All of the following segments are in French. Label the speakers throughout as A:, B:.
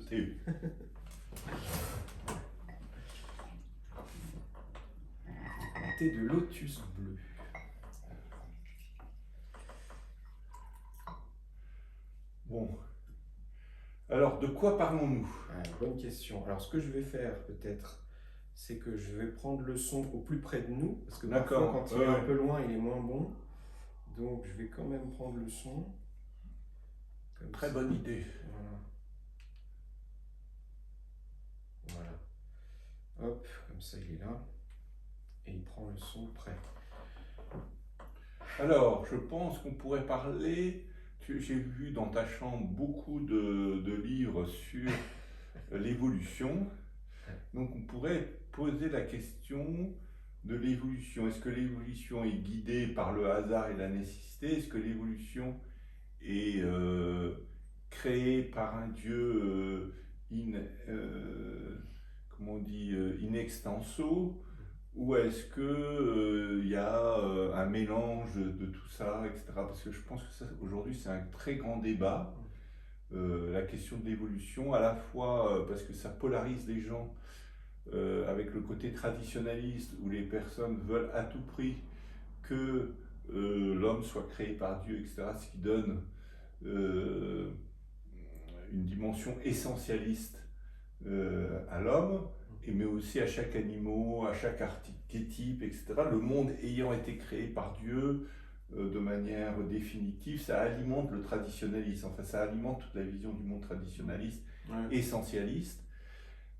A: thé.
B: Un thé de lotus bleu.
A: Bon. Alors, de quoi parlons-nous?
B: Bonne question. Alors, ce que je vais faire, peut-être, c'est que je vais prendre le son au plus près de nous, parce que parfois, quand il est un peu loin, il est moins bon. Donc, je vais quand même prendre le son.
A: Très bonne idée.
B: Voilà. Hop, comme ça, il est là. Et il prend le son près.
A: Alors, je pense qu'on pourrait parler... J'ai vu dans ta chambre beaucoup de livres sur l'évolution. Donc, on pourrait poser la question de l'évolution. Est-ce que l'évolution est guidée par le hasard et la nécessité? Est-ce que l'évolution est créée par un Dieu in extenso? Ou est-ce que y a un mélange de tout ça, etc. Parce que je pense que aujourd'hui c'est un très grand débat, la question de l'évolution, à la fois parce que ça polarise les gens avec le côté traditionnaliste où les personnes veulent à tout prix que l'homme soit créé par Dieu, etc. Ce qui donne une dimension essentialiste à l'homme, mais aussi à chaque animal, à chaque archétype, etc. Le monde ayant été créé par Dieu de manière définitive, ça alimente le traditionnalisme, enfin ça alimente toute la vision du monde traditionnaliste, essentialiste.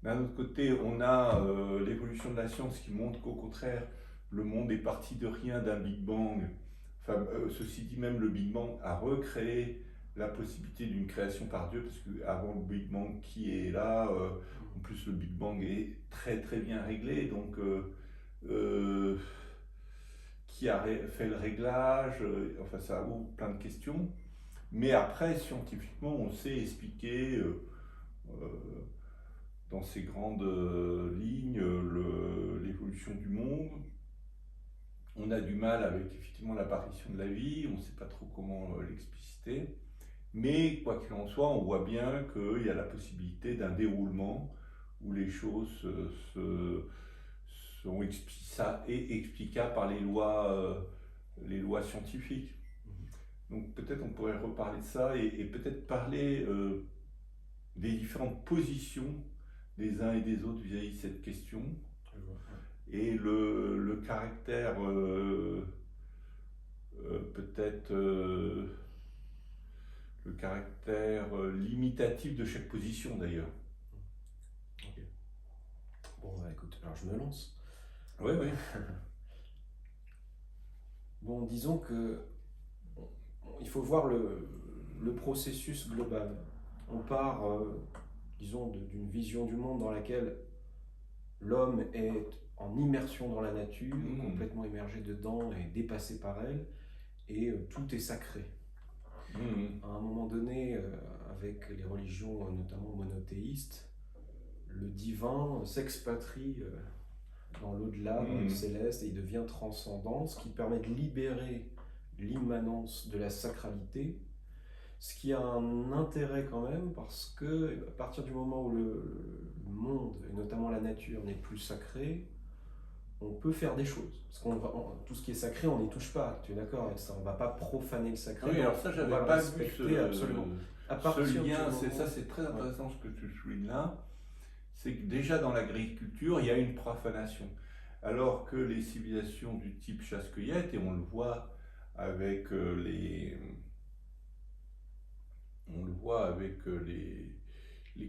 A: D'un autre côté, on a l'évolution de la science qui montre qu'au contraire, le monde est parti de rien, d'un Big Bang. Enfin, ceci dit, même le Big Bang a recréé la possibilité d'une création par Dieu, parce qu'avant le Big Bang qui est là, en plus le Big Bang est très très bien réglé, donc qui a fait le réglage, enfin ça ouvre plein de questions. Mais après, scientifiquement, on sait expliquer dans ces grandes lignes l'évolution du monde. On a du mal avec effectivement l'apparition de la vie, on ne sait pas trop comment l'expliciter. Mais quoi qu'il en soit, on voit bien qu'il y a la possibilité d'un déroulement où les choses sont explicables par les lois scientifiques. Donc peut-être on pourrait reparler de ça et peut-être parler des différentes positions des uns et des autres vis-à-vis de cette question. Et le caractère peut-être le caractère limitatif de chaque position d'ailleurs.
B: Ok. Bon, bah, écoute, alors je me lance.
A: Oui, oui.
B: Bon, disons que il faut voir le processus global. On part, disons, d'une vision du monde dans laquelle l'homme est en immersion dans la nature, complètement immergé dedans et dépassé par elle, et tout est sacré. À un moment donné, avec les religions notamment monothéistes, le divin s'expatrie dans l'au-delà, dans le céleste, et il devient transcendant, ce qui permet de libérer l'immanence de la sacralité, ce qui a un intérêt quand même, parce que à partir du moment où le monde, et notamment la nature, n'est plus sacré, on peut faire des choses. Parce tout ce qui est sacré, on n'y touche pas. Tu es d'accord avec ça? On ne va pas profaner le sacré.
A: Oui, alors ça, j'avais pas vu
B: absolument.
A: Ce lien. C'est très intéressant ce que tu soulignes là. C'est que déjà dans l'agriculture, il y a une profanation. Alors que les civilisations du type chasse-cueillette, et on le voit avec les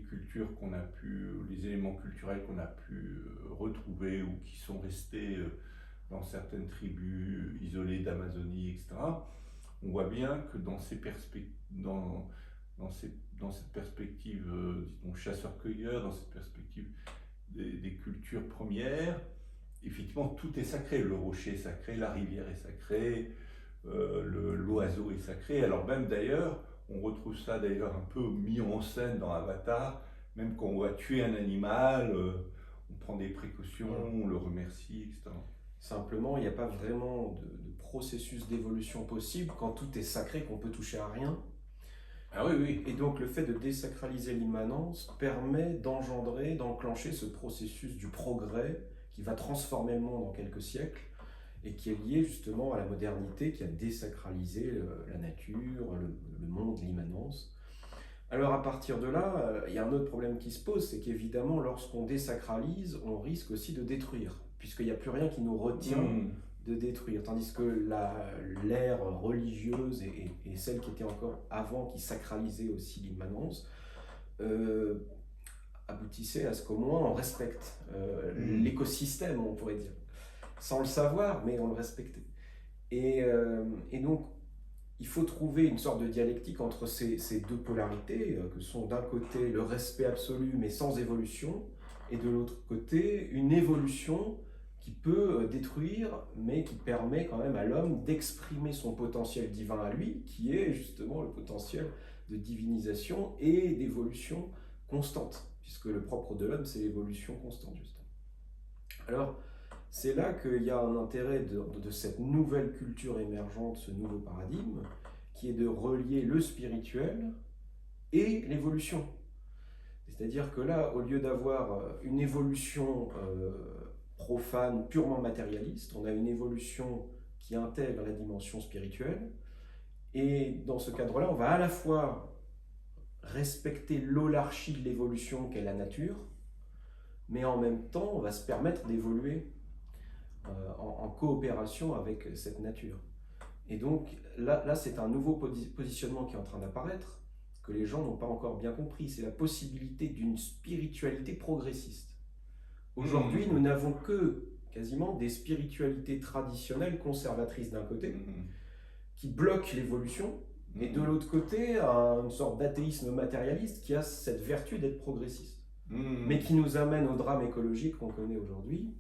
A: cultures qu'on a pu, les éléments culturels qu'on a pu retrouver ou qui sont restés dans certaines tribus isolées d'Amazonie, etc. On voit bien que dans cette perspective, disons, chasseur-cueilleur, dans cette perspective des cultures premières, effectivement, tout est sacré. Le rocher est sacré, la rivière est sacrée, l'oiseau est sacré. Alors même d'ailleurs, on retrouve ça d'ailleurs un peu mis en scène dans Avatar, même quand on va tuer un animal, on prend des précautions, on le remercie, etc.
B: Simplement, il n'y a pas vraiment de processus d'évolution possible quand tout est sacré, qu'on peut toucher à rien.
A: Ah oui, oui.
B: Et donc le fait de désacraliser l'immanence permet d'enclencher ce processus du progrès qui va transformer le monde en quelques siècles et qui est lié justement à la modernité qui a désacralisé la nature, le monde, l'immanence. Alors à partir de là, il y a un autre problème qui se pose, c'est qu'évidemment lorsqu'on désacralise, on risque aussi de détruire, puisqu'il n'y a plus rien qui nous retient de détruire. Tandis que l'ère religieuse et celle qui était encore avant, qui sacralisait aussi l'immanence, aboutissait à ce qu'au moins on respecte l'écosystème, on pourrait dire. Sans le savoir, mais on le respectait. Et donc, il faut trouver une sorte de dialectique entre ces deux polarités, que sont d'un côté le respect absolu mais sans évolution, et de l'autre côté une évolution qui peut détruire, mais qui permet quand même à l'homme d'exprimer son potentiel divin à lui, qui est justement le potentiel de divinisation et d'évolution constante, puisque le propre de l'homme, c'est l'évolution constante, justement. Alors, c'est là qu'il y a un intérêt de cette nouvelle culture émergente, ce nouveau paradigme, qui est de relier le spirituel et l'évolution. C'est-à-dire que là, au lieu d'avoir une évolution profane, purement matérialiste, on a une évolution qui intègre la dimension spirituelle. Et dans ce cadre-là, on va à la fois respecter l'holarchie de l'évolution qu'est la nature, mais en même temps, on va se permettre d'évoluer en coopération avec cette nature. Et donc là c'est un nouveau positionnement qui est en train d'apparaître, que les gens n'ont pas encore bien compris. C'est la possibilité d'une spiritualité progressiste. Aujourd'hui, nous n'avons que quasiment des spiritualités traditionnelles conservatrices d'un côté, qui bloquent l'évolution, et de l'autre côté, une sorte d'athéisme matérialiste qui a cette vertu d'être progressiste, mais qui nous amène au drame écologique qu'on connaît aujourd'hui,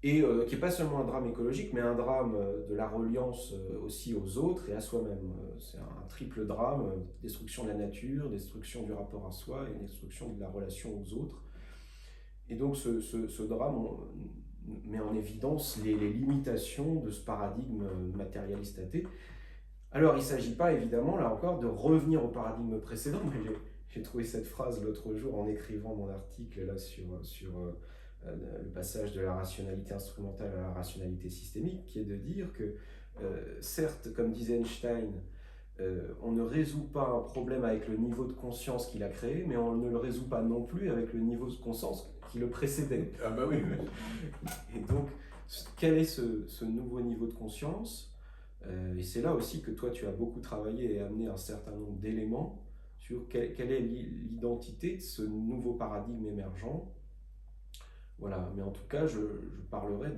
B: et qui n'est pas seulement un drame écologique, mais un drame de la reliance aussi aux autres et à soi-même. C'est un triple drame, destruction de la nature, destruction du rapport à soi et destruction de la relation aux autres. Et donc ce drame met en évidence les limitations de ce paradigme matérialiste athée. Alors il ne s'agit pas évidemment, là encore, de revenir au paradigme précédent, mais j'ai trouvé cette phrase l'autre jour en écrivant mon article là sur le passage de la rationalité instrumentale à la rationalité systémique, qui est de dire que, certes, comme disait Einstein, on ne résout pas un problème avec le niveau de conscience qu'il a créé, mais on ne le résout pas non plus avec le niveau de conscience qui le précédait.
A: Ah bah oui, oui.
B: Et donc, quel est ce nouveau niveau de conscience ? Et c'est là aussi que toi, tu as beaucoup travaillé et amené un certain nombre d'éléments sur quelle est l'identité de ce nouveau paradigme émergent. Voilà, mais en tout cas, je parlerai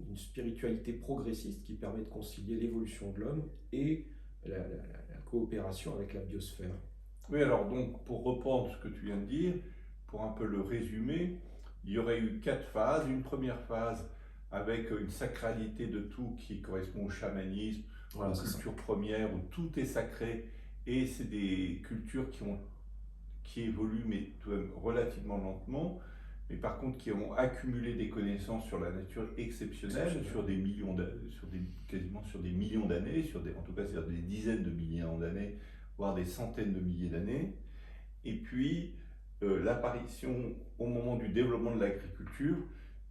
B: d'une spiritualité progressiste qui permet de concilier l'évolution de l'homme et la coopération avec la biosphère.
A: Oui, alors donc, pour reprendre ce que tu viens de dire, pour un peu le résumer, il y aurait eu 4 phases. Une première phase avec une sacralité de tout qui correspond au chamanisme,
B: voilà,
A: aux cultures premières, où tout est sacré, et c'est des cultures qui évoluent, mais tout de même relativement lentement, mais par contre qui ont accumulé des connaissances sur la nature exceptionnelles, sur des millions quasiment sur des millions d'années, en tout cas c'est-à-dire des dizaines de millions d'années, voire des centaines de milliers d'années. Et puis l'apparition au moment du développement de l'agriculture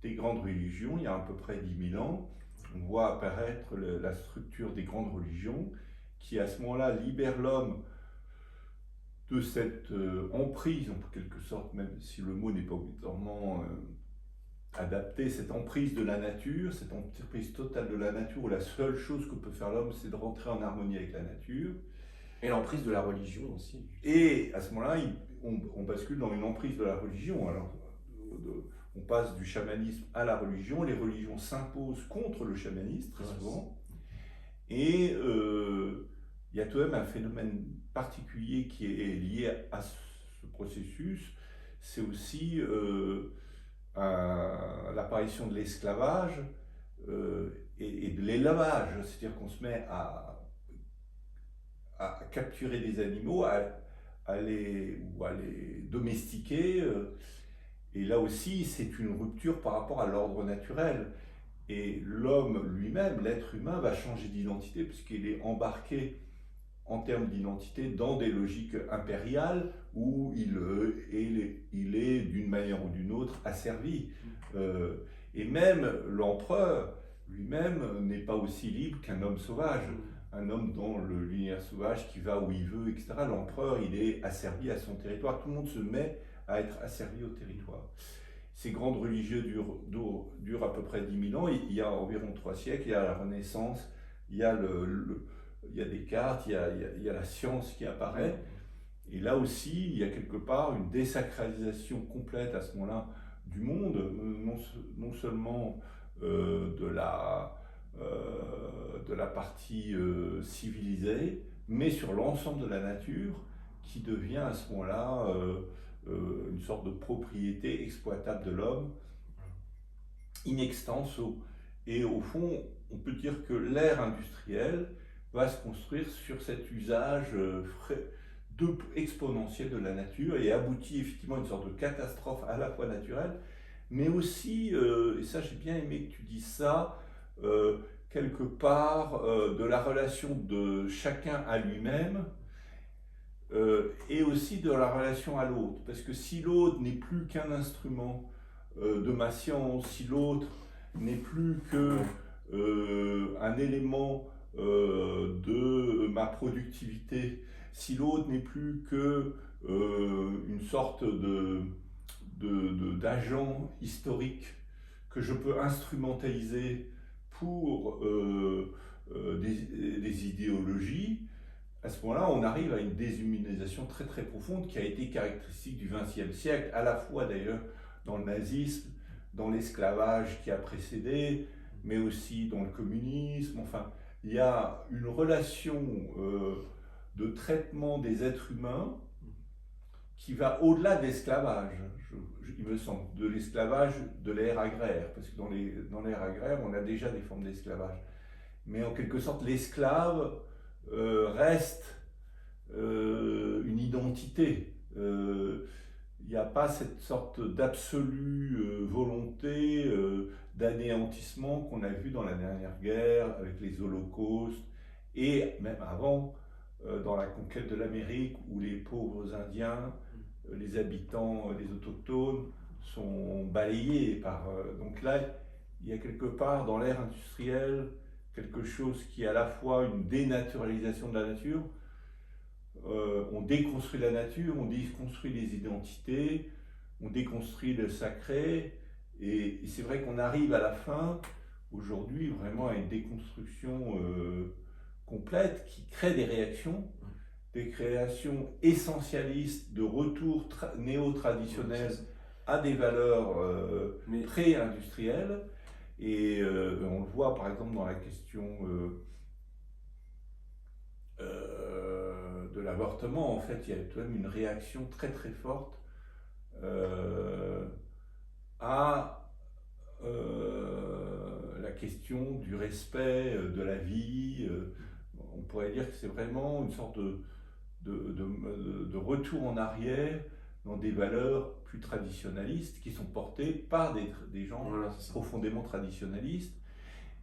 A: des grandes religions, il y a à peu près 10 000 ans, on voit apparaître la structure des grandes religions qui à ce moment-là libère l'homme de cette emprise, en quelque sorte, même si le mot n'est pas obligatoirement adapté, cette emprise de la nature, cette emprise totale de la nature, où la seule chose que peut faire l'homme, c'est de rentrer en harmonie avec la nature.
B: Et l'emprise de la religion aussi.
A: Et à ce moment-là, on bascule dans une emprise de la religion. Alors, on passe du chamanisme à la religion, les religions s'imposent contre le chamanisme, très souvent. Et il y a tout de même un phénomène particulier qui est lié à ce processus, c'est aussi l'apparition de l'esclavage et de l'élevage, c'est-à-dire qu'on se met à capturer des animaux, à les domestiquer, et là aussi c'est une rupture par rapport à l'ordre naturel. Et l'homme lui-même, l'être humain, va changer d'identité puisqu'il est embarqué en termes d'identité dans des logiques impériales où il est d'une manière ou d'une autre asservi. Et même l'empereur lui-même n'est pas aussi libre qu'un homme sauvage, un homme dans l'univers sauvage qui va où il veut, etc. L'empereur, il est asservi à son territoire. Tout le monde se met à être asservi au territoire. Ces grandes religieux durent à peu près 10 000 ans. Il y a environ 3 siècles, il y a la Renaissance, il y a, il y a Descartes, il y a la science qui apparaît. Et là aussi, il y a quelque part une désacralisation complète à ce moment-là du monde, non seulement de la partie civilisée, mais sur l'ensemble de la nature, qui devient à ce moment-là une sorte de propriété exploitable de l'homme, in extenso. Et au fond, on peut dire que l'ère industrielle va se construire sur cet usage exponentiel de la nature et aboutit effectivement à une sorte de catastrophe à la fois naturelle, mais aussi, et ça j'ai bien aimé que tu dises ça, quelque part de la relation de chacun à lui-même, et aussi de la relation à l'autre. Parce que si l'autre n'est plus qu'un instrument de ma science, si l'autre n'est plus qu'un élément de ma productivité, si l'autre n'est plus que une sorte d'agent historique que je peux instrumentaliser pour des idéologies, à ce moment-là, on arrive à une déshumanisation très très profonde qui a été caractéristique du XXe siècle, à la fois d'ailleurs dans le nazisme, dans l'esclavage qui a précédé, mais aussi dans le communisme. Enfin, il y a une relation de traitement des êtres humains qui va au-delà de l'esclavage, il me semble, de l'esclavage de l'ère agraire, parce que dans l'ère agraire, on a déjà des formes d'esclavage. Mais en quelque sorte, l'esclave reste une identité. Il n'y a pas cette sorte d'absolue volonté d'anéantissement qu'on a vu dans la dernière guerre avec les holocaustes et même avant dans la conquête de l'Amérique où les pauvres Indiens, les habitants, les autochtones sont balayés par... donc là, il y a quelque part dans l'ère industrielle quelque chose qui est à la fois une dénaturalisation de la nature. On déconstruit la nature, on déconstruit les identités, on déconstruit le sacré, et c'est vrai qu'on arrive à la fin, aujourd'hui, vraiment à une déconstruction complète qui crée des réactions essentialistes de retour néo-traditionnel à des valeurs pré-industrielles, et on le voit par exemple dans la question de l'avortement. En fait, il y a tout de même une réaction très très forte à la question du respect de la vie. On pourrait dire que c'est vraiment une sorte de retour en arrière dans des valeurs plus traditionnalistes qui sont portées par des gens profondément traditionnalistes.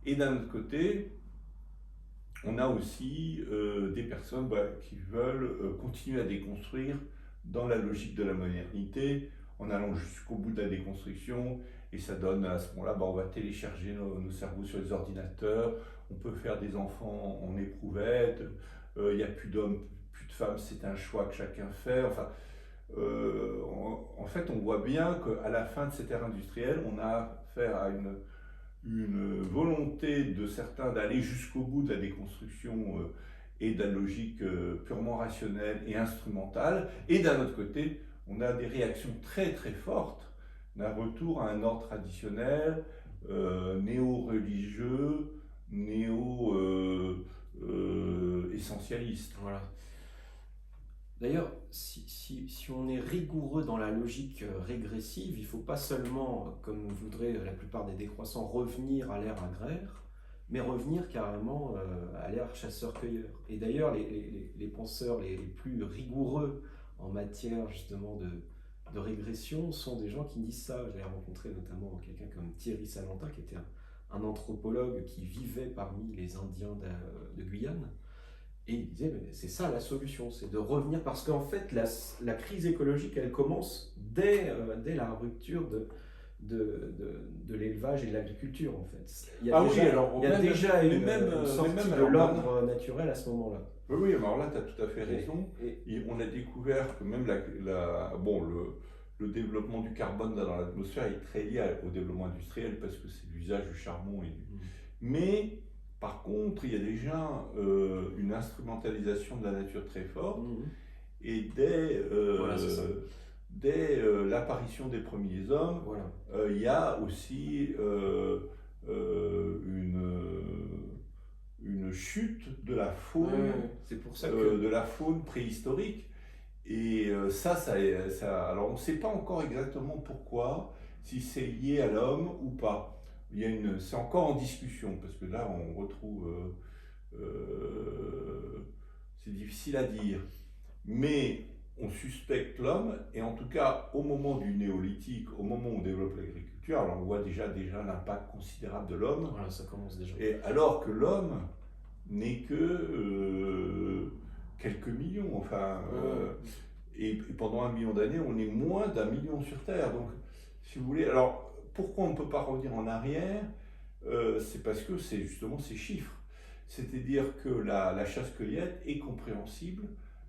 A: Et d'un autre côté, on a aussi des personnes qui veulent continuer à déconstruire dans la logique de la modernité, en allant jusqu'au bout de la déconstruction, et ça donne à ce moment-là, on va télécharger nos cerveaux sur les ordinateurs, on peut faire des enfants en éprouvette, il n'y a plus d'hommes, plus de femmes, c'est un choix que chacun fait. Enfin, en fait, on voit bien qu'à la fin de cette ère industrielle, on a affaire à une volonté de certains d'aller jusqu'au bout de la déconstruction et de la logique purement rationnelle et instrumentale, et d'un autre côté, on a des réactions très très fortes d'un retour à un ordre traditionnel, néo-religieux, néo-essentialiste.
B: Voilà. D'ailleurs, si on est rigoureux dans la logique régressive, il ne faut pas seulement, comme voudraient la plupart des décroissants, revenir à l'ère agraire, mais revenir carrément à l'ère chasseur-cueilleur. Et d'ailleurs, les penseurs les plus rigoureux en matière justement de régression sont des gens qui disent ça. J'ai rencontré notamment quelqu'un comme Thierry Salentin, qui était un anthropologue qui vivait parmi les Indiens de Guyane, Et il disait, mais c'est ça la solution, c'est de revenir, parce qu'en fait, la crise écologique, elle commence dès la rupture de l'élevage et de l'agriculture, en fait.
A: Ah oui, alors
B: Il y a
A: même,
B: déjà
A: mais
B: une,
A: même,
B: une sortie
A: même
B: de
A: alors
B: l'ordre naturel à ce moment-là.
A: oui, oui, alors là, tu as tout à fait raison.
B: Et
A: Et on a découvert que même bon, le développement du carbone dans l'atmosphère est très lié au développement industriel parce que c'est l'usage du charbon. Mais par contre, il y a déjà une instrumentalisation de la nature très forte. Et
B: voilà, c'est ça.
A: dès l'apparition des premiers hommes,
B: Voilà.
A: il y a aussi une chute de la faune,
B: C'est pour ça que...
A: de la faune préhistorique. Et alors on ne sait pas encore exactement pourquoi, si c'est lié à l'homme ou pas. C'est encore en discussion, parce que là on retrouve... c'est difficile à dire. Mais on suspecte l'homme, et en tout cas au moment du néolithique, au moment où on développe l'agriculture, alors on voit déjà l'impact considérable de l'homme.
B: Voilà, ça commence déjà.
A: Et alors que l'homme n'est que quelques millions, enfin, et pendant 1 million d'années, on est moins d'1 million sur Terre. Donc, si vous voulez, alors pourquoi on ne peut pas revenir en arrière? C'est parce que c'est justement ces chiffres. C'est-à-dire que la chasse-cueillette est compréhensible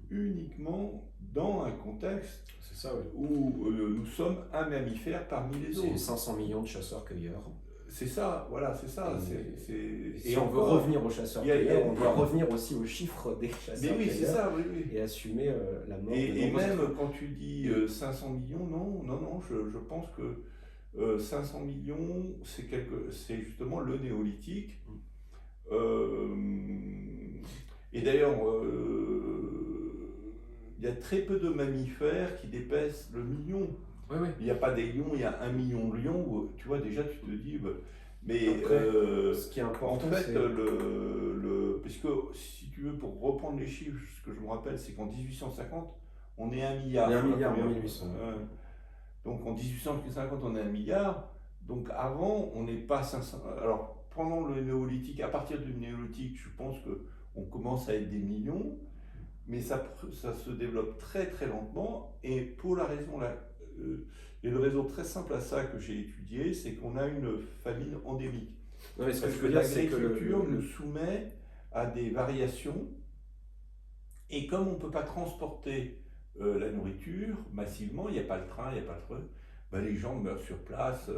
A: uniquement dans un contexte
B: ça, oui.
A: où nous sommes un mammifère parmi les autres.
B: C'est 500 millions de chasseurs-cueilleurs.
A: C'est ça, voilà, c'est ça.
B: Et si on veut revenir aux chasseurs-cueilleurs, on doit revenir aussi aux chiffres des chasseurs-cueilleurs.
A: Mais oui, c'est ça, oui.
B: Et assumer la mort.
A: Et même quand tu dis 500 millions, non, je pense que 500 millions, c'est justement le néolithique. Et d'ailleurs, il y a très peu de mammifères qui dépassent le million.
B: Oui.
A: Il n'y a pas des lions, il y a 1 million de lions, où, tu vois, déjà tu te dis... mais
B: après, ce qui est important,
A: en fait, puisque si tu veux, pour reprendre les chiffres, ce que je me rappelle, c'est qu'en 1850, on est 1 milliard.
B: On est 1 milliard en 1800.
A: Donc en 1850, on est 1 milliard. Donc avant, on n'est pas 500. Alors pendant le néolithique, à partir du néolithique, je pense qu'on commence à être des millions, mais ça se développe très très lentement. Et pour la raison il y a une raison très simple à ça que j'ai étudié, c'est qu'on a une famine endémique.
B: Non, mais ce
A: parce
B: que je
A: que
B: veux dire, c'est que
A: l'agriculture nous soumet à des variations, et comme on ne peut pas transporter la nourriture massivement, il n'y a pas le train, il n'y a pas le truc, les gens meurent sur place.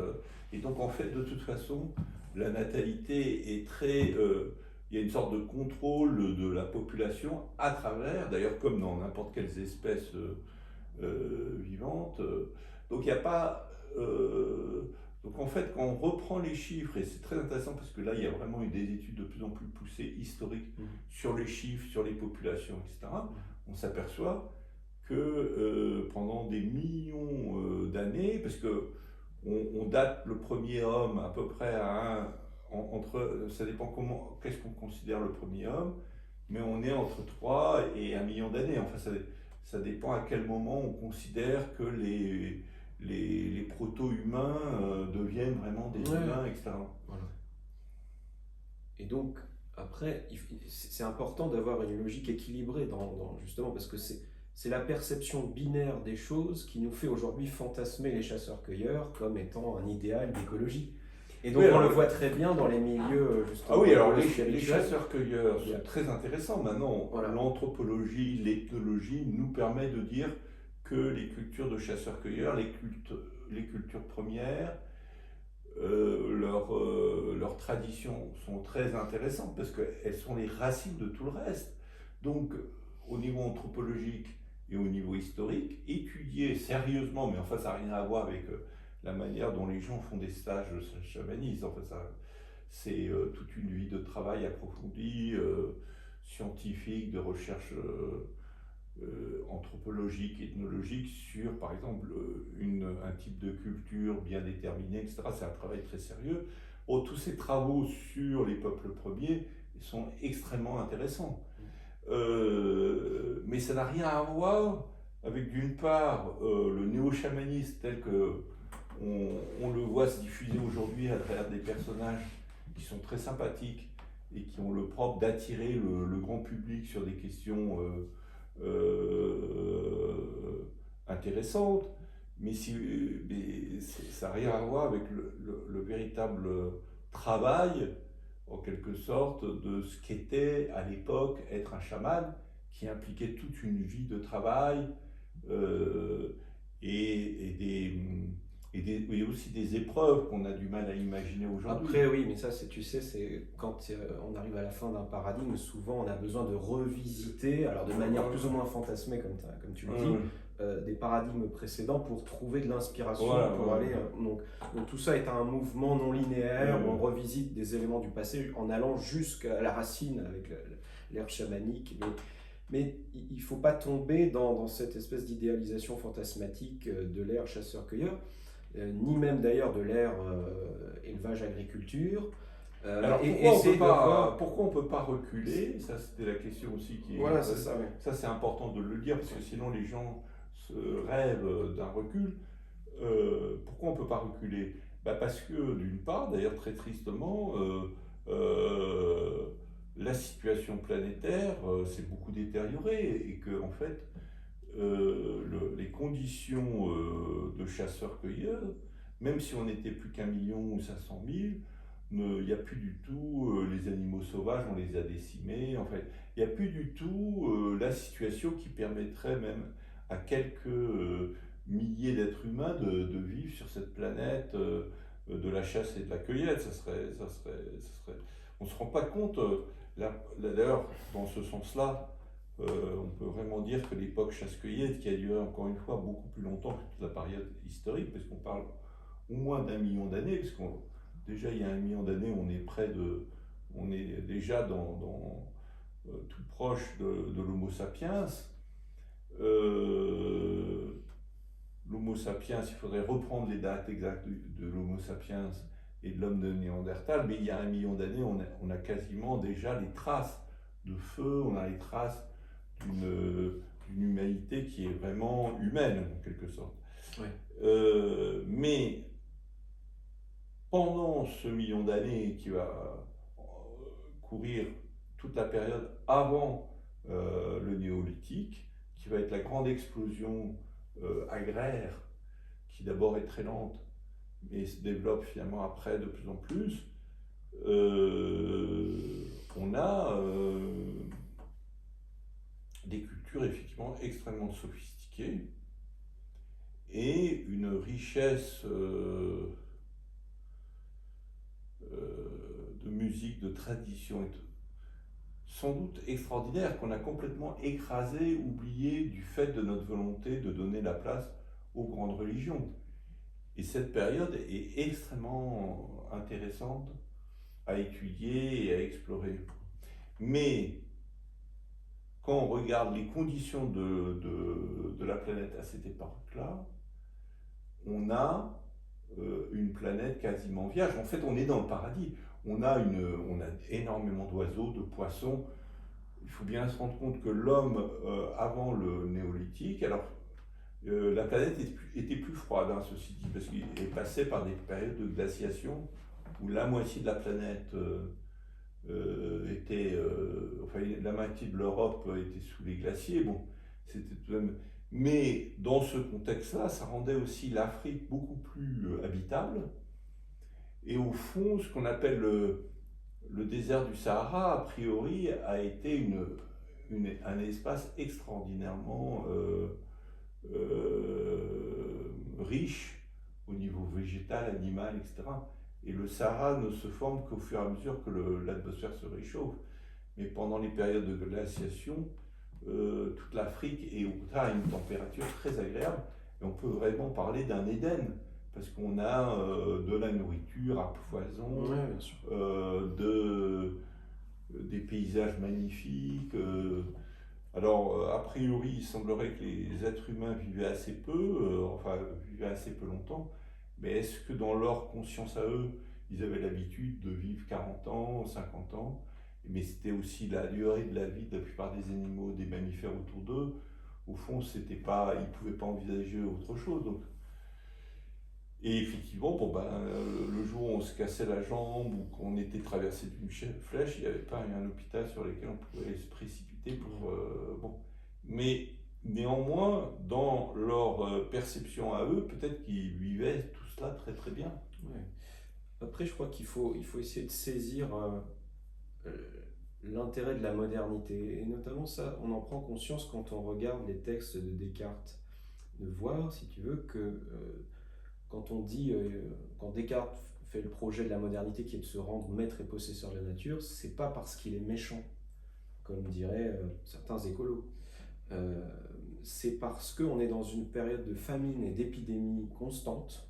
A: Et donc en fait, de toute façon, la natalité est très... il y a une sorte de contrôle de la population à travers, d'ailleurs comme dans n'importe quelles espèces vivantes. Donc il n'y a pas... donc en fait, quand on reprend les chiffres, et c'est très intéressant parce que là, il y a vraiment eu des études de plus en plus poussées, historiques, sur les chiffres, sur les populations, etc., on s'aperçoit que pendant des millions d'années, parce que on date le premier homme à peu près ça dépend qu'est-ce qu'on considère le premier homme, mais on est entre 3 et 1 million d'années. Enfin, ça dépend à quel moment on considère que les proto-humains deviennent vraiment des humains, etc.
B: Voilà. Et donc, après, c'est important d'avoir une logique équilibrée justement, parce que c'est la perception binaire des choses qui nous fait aujourd'hui fantasmer les chasseurs-cueilleurs comme étant un idéal d'écologie. Et donc on le voit très bien dans les milieux justement.
A: Ah oui, alors les chasseurs-cueilleurs sont très intéressants. Maintenant, l'anthropologie, l'ethnologie nous permet de dire que les cultures de chasseurs-cueilleurs, les cultures premières, leurs traditions sont très intéressantes parce qu'elles sont les racines de tout le reste. Donc, au niveau anthropologique et au niveau historique, étudier sérieusement, mais enfin ça n'a rien à voir avec la manière dont les gens font des stages de chamanisme. Enfin, c'est toute une vie de travail approfondi, scientifique, de recherche anthropologique, ethnologique sur, par exemple, un type de culture bien déterminé, etc. C'est un travail très sérieux. Tous ces travaux sur les peuples premiers sont extrêmement intéressants. Mais ça n'a rien à voir avec, d'une part, le néo-chamanisme tel que on le voit se diffuser aujourd'hui à travers des personnages qui sont très sympathiques et qui ont le propre d'attirer le grand public sur des questions intéressantes, mais, ça n'a rien à voir avec le véritable travail, en quelque sorte, de ce qu'était à l'époque être un chaman, qui impliquait toute une vie de travail euh, et et aussi des épreuves qu'on a du mal à imaginer aujourd'hui.
B: Après, oui, mais ça, tu sais, c'est quand on arrive à la fin d'un paradigme, souvent on a besoin de revisiter, alors de manière plus ou moins fantasmée, comme tu le dis, des paradigmes précédents pour trouver de l'inspiration, pour aller. Donc tout ça est un mouvement non linéaire où on revisite des éléments du passé en allant jusqu'à la racine avec l'ère chamanique. Mais il ne faut pas tomber dans cette espèce d'idéalisation fantasmatique de l'ère chasseur-cueilleur. Ni même d'ailleurs de l'ère élevage-agriculture.
A: Alors pourquoi on peut pas reculer? Ça, c'était la question aussi qui est...
B: Voilà, c'est ça, oui.
A: Ça, c'est important de le dire, parce que sinon les gens se rêvent d'un recul. Pourquoi on peut pas reculer? Parce que, d'une part, d'ailleurs très tristement, la situation planétaire s'est beaucoup détériorée, et que, en fait, les conditions de chasseurs-cueilleurs, même si on n'était plus qu'1 million ou 500 000, il n'y a plus du tout les animaux sauvages, on les a décimés. En fait, il n'y a plus du tout la situation qui permettrait même à quelques milliers d'êtres humains de vivre sur cette planète de la chasse et de la cueillette. On ne se rend pas compte, d'ailleurs, dans ce sens-là, on peut vraiment dire que l'époque chasse-cueillette, qui a duré encore une fois beaucoup plus longtemps que toute la période historique, parce qu'on parle au moins d'1 million d'années, parce qu'on déjà il y a 1 million d'années, on est déjà tout proche de l'Homo sapiens. L'Homo sapiens, il faudrait reprendre les dates exactes de l'Homo sapiens et de l'homme de Néandertal, mais il y a 1 million d'années, on a quasiment déjà les traces de feu, on a les traces d'une humanité qui est vraiment humaine, en quelque sorte.
B: Oui.
A: Mais pendant ce million d'années qui va courir toute la période avant le néolithique, qui va être la grande explosion agraire, qui d'abord est très lente, mais se développe finalement après de plus en plus, on a des cultures effectivement extrêmement sophistiquées et une richesse de musique, de tradition, sans doute extraordinaire, qu'on a complètement écrasé, oublié du fait de notre volonté de donner la place aux grandes religions. Et cette période est extrêmement intéressante à étudier et à explorer. Mais quand on regarde les conditions de la planète à cette époque-là, on a une planète quasiment vierge. En fait, on est dans le paradis. On a énormément d'oiseaux, de poissons. Il faut bien se rendre compte que l'homme, avant le néolithique, alors la planète était plus froide, hein, ceci dit, parce qu'il passait par des périodes de glaciation où la moitié de la planète enfin la moitié de l'Europe était sous les glaciers. Bon, c'était tout de même... Mais dans ce contexte-là, ça rendait aussi l'Afrique beaucoup plus habitable. Et au fond, ce qu'on appelle le désert du Sahara, a priori, a été un espace extraordinairement riche au niveau végétal, animal, etc. Et le Sahara ne se forme qu'au fur et à mesure que l'atmosphère se réchauffe. Mais pendant les périodes de glaciation, toute l'Afrique est à une température très agréable. Et on peut vraiment parler d'un Éden, parce qu'on a de la nourriture à foison, des paysages magnifiques. Alors, a priori, il semblerait que les êtres humains vivaient assez peu, vivaient assez peu longtemps. Mais est-ce que dans leur conscience à eux, ils avaient l'habitude de vivre 40 ans, 50 ans? Mais c'était aussi la durée de la vie de la plupart des animaux, des mammifères autour d'eux. Au fond, ils ne pouvaient pas envisager autre chose. Donc. Et effectivement, le jour où on se cassait la jambe ou qu'on était traversé d'une flèche, il n'y avait pas un hôpital sur lequel on pouvait se précipiter pour... bon. Mais néanmoins, dans leur perception à eux, peut-être qu'ils vivaient tout cela très très bien.
B: Ouais. Après, je crois qu'il faut essayer de saisir euh, l'intérêt de la modernité. Et notamment ça, on en prend conscience quand on regarde les textes de Descartes. De voir, si tu veux, que quand on dit, quand Descartes fait le projet de la modernité qui est de se rendre maître et possesseur de la nature, c'est pas parce qu'il est méchant, comme diraient certains écolos. Euh, c'est parce qu'on est dans une période de famine et d'épidémie constante,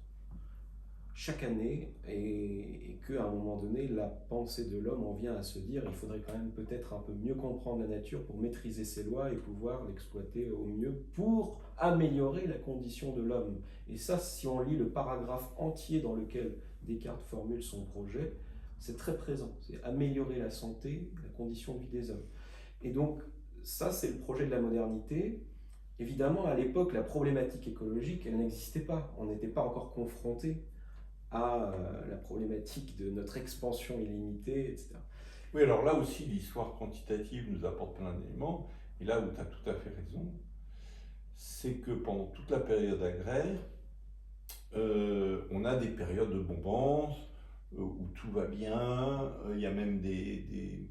B: chaque année, et qu'à un moment donné, la pensée de l'homme en vient à se dire il faudrait quand même peut-être un peu mieux comprendre la nature pour maîtriser ses lois et pouvoir l'exploiter au mieux pour améliorer la condition de l'homme. Et ça, si on lit le paragraphe entier dans lequel Descartes formule son projet, c'est très présent. C'est améliorer la santé, la condition de vie des hommes. Et donc, ça, c'est le projet de la modernité. Évidemment, à l'époque, la problématique écologique, elle n'existait pas. On n'était pas encore confronté à la problématique de notre expansion illimitée, etc.
A: Oui, alors là aussi, l'histoire quantitative nous apporte plein d'éléments. Et là où tu as tout à fait raison, c'est que pendant toute la période agraire, on a des périodes de bombance où tout va bien. Il y a même des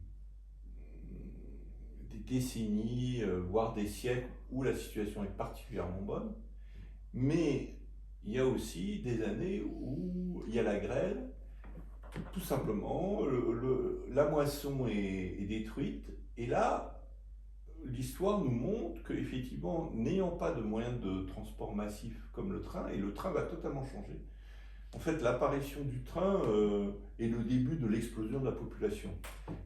A: décennies, voire des siècles où la situation est particulièrement bonne. Mais il y a aussi des années où il y a la grêle. Tout simplement, la moisson est détruite. Et là, l'histoire nous montre qu'effectivement, n'ayant pas de moyens de transport massif comme le train, et le train va totalement changer. En fait, l'apparition du train est le début de l'explosion de la population.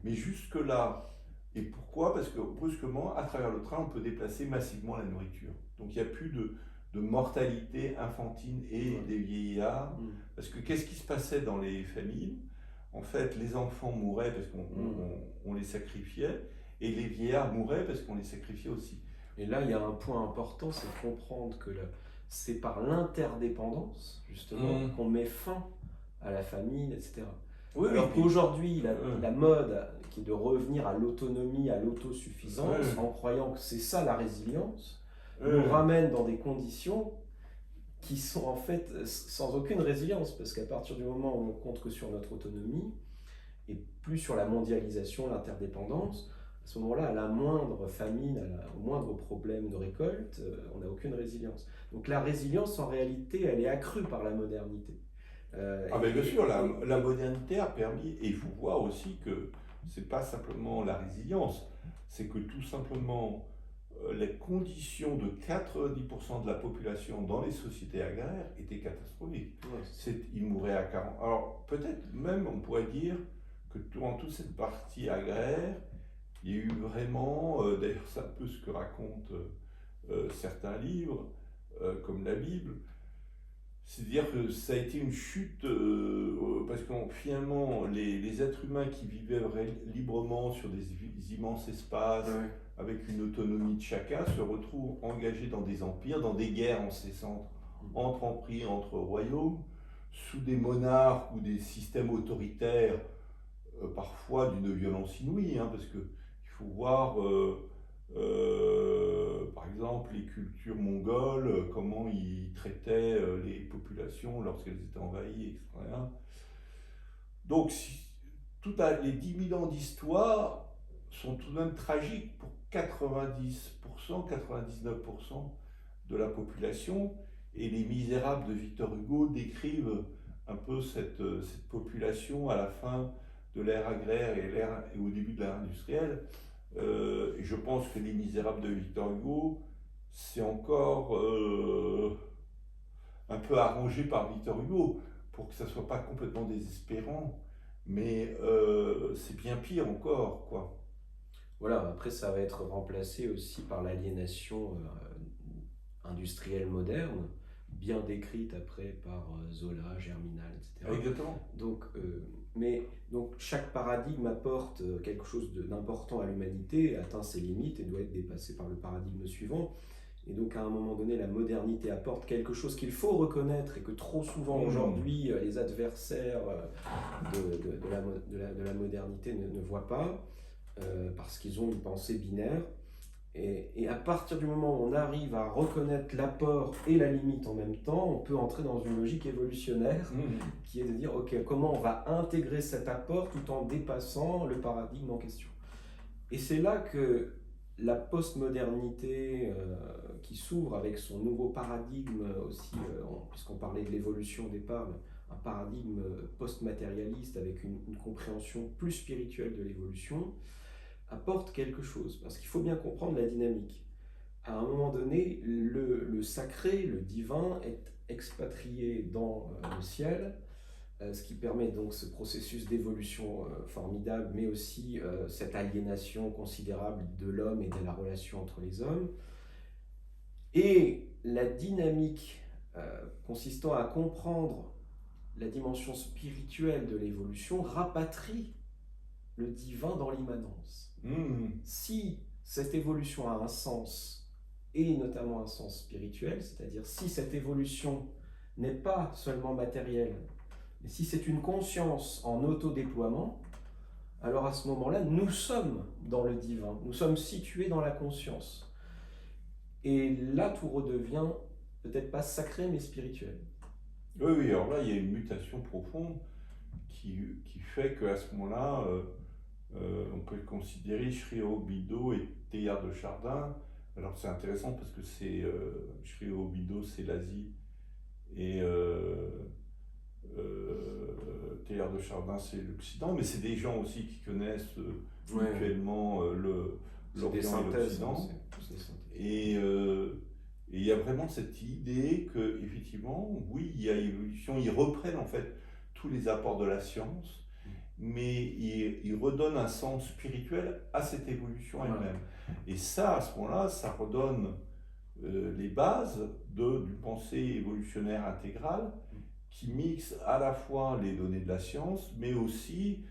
A: Mais jusque-là, et pourquoi? Parce que brusquement, à travers le train, on peut déplacer massivement la nourriture. Donc il n'y a plus de mortalité infantile et des vieillards. Parce que qu'est-ce qui se passait dans les familles? En fait, les enfants mouraient parce qu'on les sacrifiait, et les vieillards mouraient parce qu'on les sacrifiait aussi.
B: Et là, il y a un point important, c'est de comprendre que c'est par l'interdépendance, justement, qu'on met fin à la famine, etc.
A: Oui,
B: alors qu'aujourd'hui, la mode qui est de revenir à l'autonomie, à l'autosuffisance, en croyant que c'est ça la résilience, nous ramène dans des conditions qui sont en fait sans aucune résilience, parce qu'à partir du moment où on compte que sur notre autonomie, et plus sur la mondialisation, l'interdépendance, à ce moment-là, à la moindre famine, au moindre problème de récolte, on n'a aucune résilience. Donc la résilience, en réalité, elle est accrue par la modernité.
A: Mais bien sûr, la modernité a permis, et il faut voir aussi que c'est pas simplement la résilience, c'est que tout simplement les conditions de 90% de la population dans les sociétés agraires étaient catastrophiques. Ils mouraient à 40. Alors peut-être même on pourrait dire que dans toute cette partie agraire, il y a eu vraiment, d'ailleurs c'est un peu ce que racontent certains livres, comme la Bible. C'est-à-dire que ça a été une chute, parce que finalement, les êtres humains qui vivaient librement sur des immenses espaces, avec une autonomie de chacun, se retrouvent engagés dans des empires, dans des guerres incessantes entre empires, entre royaumes, sous des monarques ou des systèmes autoritaires, parfois d'une violence inouïe, parce qu'il faut voir... par exemple, les cultures mongoles, comment ils traitaient les populations lorsqu'elles étaient envahies, etc. Donc, les 10 000 ans d'histoire sont tout de même tragiques pour 90%, 99% de la population. Et les Misérables de Victor Hugo décrivent un peu cette population à la fin de l'ère agraire et au début de l'ère industrielle. Et je pense que Les Misérables de Victor Hugo, c'est encore un peu arrangé par Victor Hugo pour que ça soit pas complètement désespérant, mais c'est bien pire encore, quoi.
B: Voilà, après ça va être remplacé aussi par l'aliénation industrielle moderne, bien décrite après par Zola, Germinal, etc.
A: Exactement.
B: Donc chaque paradigme apporte quelque chose d'important à l'humanité, atteint ses limites et doit être dépassé par le paradigme suivant. Et donc à un moment donné, la modernité apporte quelque chose qu'il faut reconnaître et que trop souvent aujourd'hui les adversaires de la modernité ne voient pas, parce qu'ils ont une pensée binaire. Et à partir du moment où on arrive à reconnaître l'apport et la limite en même temps, on peut entrer dans une logique évolutionnaire qui est de dire, ok, comment on va intégrer cet apport tout en dépassant le paradigme en question. Et c'est là que la postmodernité qui s'ouvre avec son nouveau paradigme aussi, puisqu'on parlait de l'évolution au départ, un paradigme post-matérialiste avec une compréhension plus spirituelle de l'évolution, apporte quelque chose. Parce qu'il faut bien comprendre la dynamique. À un moment donné, le sacré, le divin est expatrié dans le ciel, ce qui permet donc ce processus d'évolution formidable, mais aussi cette aliénation considérable de l'homme et de la relation entre les hommes. Et la dynamique consistant à comprendre la dimension spirituelle de l'évolution rapatrie le divin dans l'immanence. Si cette évolution a un sens, et notamment un sens spirituel, c'est-à-dire si cette évolution n'est pas seulement matérielle, mais si c'est une conscience en autodéploiement, alors à ce moment-là, nous sommes dans le divin, nous sommes situés dans la conscience. Et là, tout redevient peut-être pas sacré, mais spirituel.
A: Oui, alors là, il y a une mutation profonde qui fait qu'à ce moment-là, on peut considérer Sri Aurobindo et Teilhard de Chardin. Alors c'est intéressant parce que Sri Aurobindo, c'est l'Asie, et Teilhard de Chardin, c'est l'Occident, mais c'est des gens aussi qui connaissent mutuellement l'Orient et l'Occident. Et il y a vraiment cette idée que, effectivement, oui, il y a évolution. Ils reprennent en fait tous les apports de la science, mais ils redonnent un sens spirituel à cette évolution elle-même. Et ça, à ce moment-là, ça redonne les bases d'une pensée évolutionnaire intégrale qui mixe à la fois les données de la science, mais aussi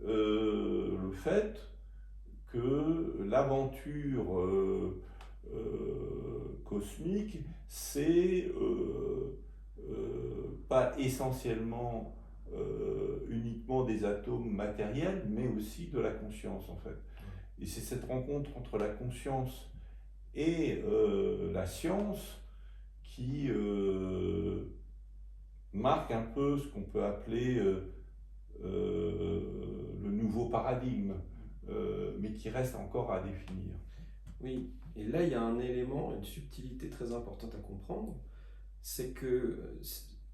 A: le fait que l'aventure cosmique, c'est pas essentiellement uniquement des atomes matériels, mais aussi de la conscience en fait. Et c'est cette rencontre entre la conscience et la science qui marque un peu ce qu'on peut appeler le nouveau paradigme, mais qui reste encore à définir.
B: Oui, et là il y a un élément, une subtilité très importante à comprendre, c'est que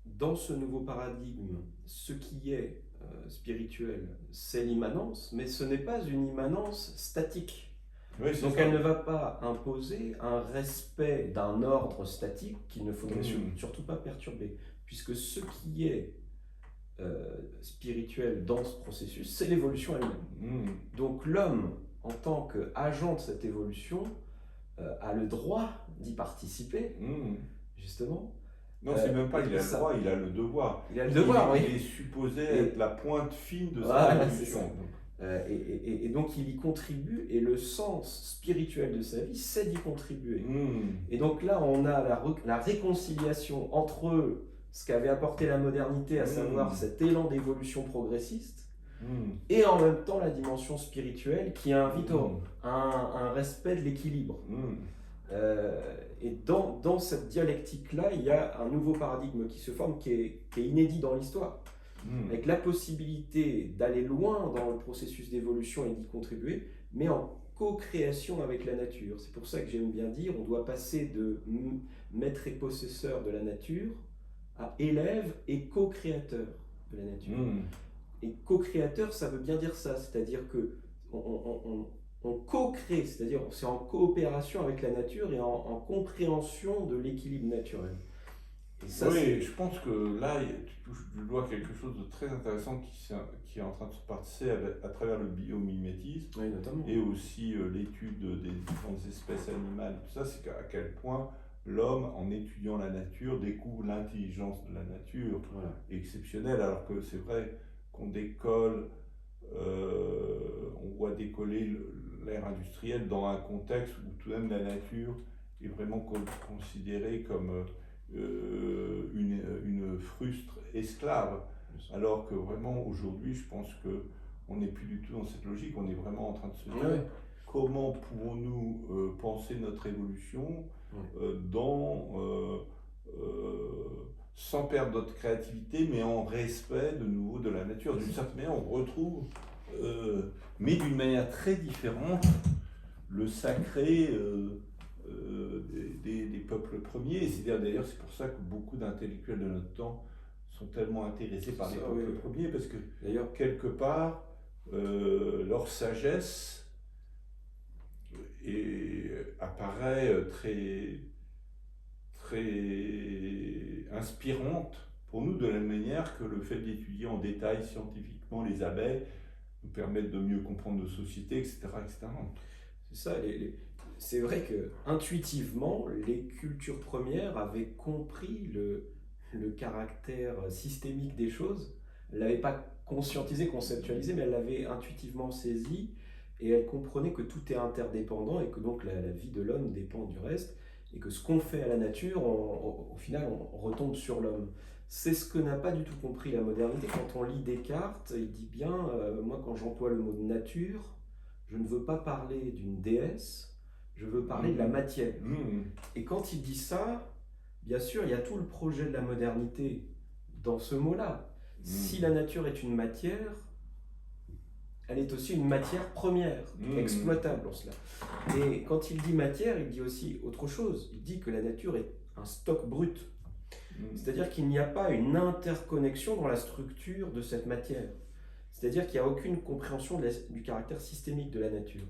B: dans ce nouveau paradigme, ce qui est spirituel, c'est l'immanence, mais ce n'est pas une immanence statique.
A: Oui,
B: donc elle ne va pas imposer un respect d'un ordre statique qu'il ne faudrait surtout pas perturber, puisque ce qui est spirituel dans ce processus, c'est l'évolution elle-même. Donc l'homme, en tant qu'agent de cette évolution, a le droit d'y participer, justement.
A: Non, c'est même pas il a le droit, il a le devoir.
B: Il a le devoir, oui.
A: Il est supposé être la pointe fine de cette évolution.
B: Et donc il y contribue, et le sens spirituel de sa vie, c'est d'y contribuer. Et donc là, on a la réconciliation entre ce qu'avait apporté la modernité, à savoir cet élan d'évolution progressiste, et en même temps la dimension spirituelle qui invite à un respect de l'équilibre. Et dans cette dialectique-là, il y a un nouveau paradigme qui se forme, qui est inédit dans l'histoire, avec la possibilité d'aller loin dans le processus d'évolution et d'y contribuer, mais en co-création avec la nature. C'est pour ça que j'aime bien dire, on doit passer de maître et possesseur de la nature à élève et co-créateur de la nature. Et co-créateur, ça veut bien dire ça, c'est-à-dire que on co-crée, c'est-à-dire c'est en coopération avec la nature et en compréhension de l'équilibre naturel.
A: Et ça, oui, je pense que là, tu touches du doigt quelque chose de très intéressant qui est en train de se passer à travers le biomimétisme,
B: oui, notamment.
A: Et aussi l'étude des différentes espèces animales. Tout ça, c'est à quel point l'homme, en étudiant la nature, découvre l'intelligence de la nature, exceptionnelle, alors que c'est vrai qu'on décolle, on voit décoller l'ère industrielle dans un contexte où tout de même la nature est vraiment considérée comme une frustre esclave, alors que vraiment aujourd'hui, je pense que on n'est plus du tout dans cette logique, on est vraiment en train de se dire
B: Ouais.
A: comment pouvons-nous penser notre évolution sans perdre notre créativité, mais en respect de nouveau de la nature. D'une certaine manière, on retrouve, mais d'une manière très différente, le sacré des peuples premiers. Et c'est d'ailleurs c'est pour ça que beaucoup d'intellectuels de notre temps sont tellement intéressés par les peuples premiers, parce que d'ailleurs quelque part leur sagesse apparaît très inspirante pour nous, de la même manière que le fait d'étudier en détail scientifiquement les abeilles nous permettent de mieux comprendre nos sociétés, etc. etc.
B: C'est ça, c'est vrai que intuitivement, les cultures premières avaient compris le caractère systémique des choses. Elles ne l'avaient pas conscientisé, conceptualisé, mais elles l'avaient intuitivement saisi, et elles comprenaient que tout est interdépendant et que donc la vie de l'homme dépend du reste, et que ce qu'on fait à la nature, au final, on retombe sur l'homme. C'est ce que n'a pas du tout compris la modernité. Quand on lit Descartes, il dit bien, moi quand j'emploie le mot de nature, je ne veux pas parler d'une déesse, je veux parler de la matière. Et quand il dit ça, bien sûr, il y a tout le projet de la modernité dans ce mot-là. Si la nature est une matière, elle est aussi une matière première, exploitable en cela. Et quand il dit matière, il dit aussi autre chose. Il dit que la nature est un stock brut. C'est-à-dire qu'il n'y a pas une interconnexion dans la structure de cette matière. C'est-à-dire qu'il n'y a aucune compréhension du caractère systémique de la nature.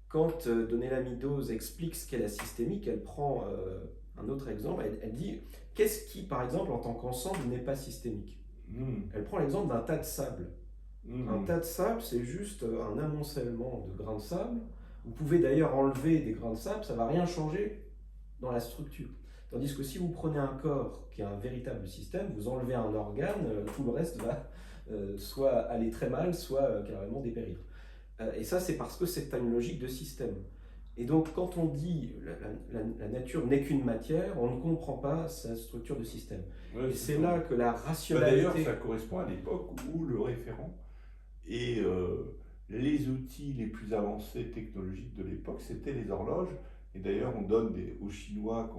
B: Quand Donella Meadows explique ce qu'est la systémique, elle prend un autre exemple. Elle dit, qu'est-ce qui, par exemple, en tant qu'ensemble, n'est pas systémique ? Elle prend l'exemple d'un tas de sable. Un tas de sable, c'est juste un amoncellement de grains de sable. Vous pouvez d'ailleurs enlever des grains de sable, ça ne va rien changer dans la structure. Tandis que si vous prenez un corps qui est un véritable système, vous enlevez un organe, tout le reste va soit aller très mal, soit carrément dépérir. Et ça, c'est parce que c'est une logique de système. Et donc, quand on dit la nature n'est qu'une matière, on ne comprend pas sa structure de système. Et c'est là que la rationalité...
A: D'ailleurs, ça correspond à l'époque où le référent et les outils les plus avancés technologiques de l'époque, c'était les horloges. Et d'ailleurs, on donne aux Chinois,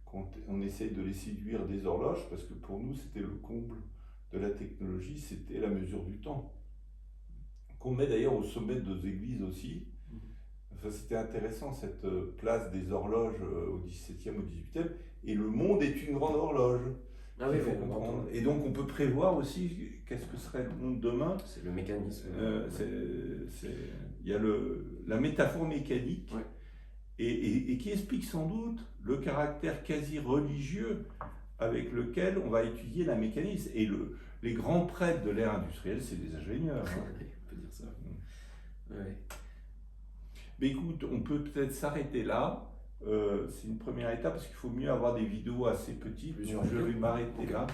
A: quand on essaie de les séduire, des horloges, parce que pour nous, c'était le comble de la technologie, c'était la mesure du temps. Qu'on met d'ailleurs au sommet de nos églises aussi. Enfin, c'était intéressant, cette place des horloges au XVIIe, au XVIIIe. Et le monde est une grande horloge.
B: Ah oui,
A: et donc on peut prévoir aussi qu'est-ce que serait le monde demain.
B: C'est le mécanisme.
A: Il y a la métaphore mécanique,
B: ouais.
A: et qui explique sans doute le caractère quasi religieux avec lequel on va étudier la mécanique. Et les grands prêtres de l'ère industrielle, c'est des ingénieurs.
B: On peut dire ça. Ouais.
A: Mais écoute, on peut peut-être s'arrêter là. C'est une première étape parce qu'il faut mieux avoir des vidéos assez petites. Donc je vais m'arrêter là.